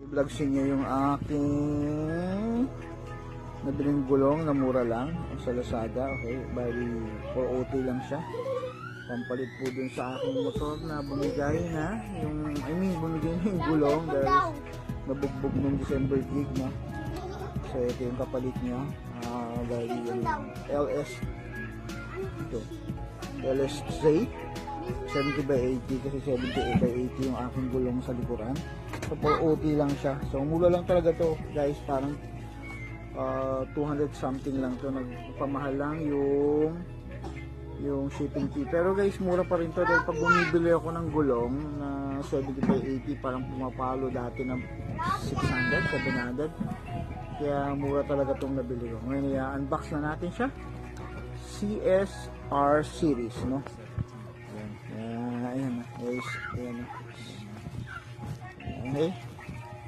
i-vlog sa inyo yung aking nabiling gulong na mura lang sa Lazada. Okay, bali 4OT lang siya. Pampalit po dun sa aking motor na bumigay na bumigay na yung gulong dahil nabugbog nung December gig na. So ito yung kapalit niya. Bali yung LSZ 70 by 80 kasi 78 by 80 yung aking gulong sa likuran. So 4OT lang siya. So mura lang talaga to guys, parang 200 something lang to. Nagpamahal lang yung shipping fee. Pero guys, mura pa rin to dahil pag bumibili ako ng gulong na 70 by 80 parang pumapalo dati ng 600, 700. Kaya mura talaga itong nabili ko. Ngayon i-unbox na natin siya. CSR series, no? Ayan guys, ayan. Okay.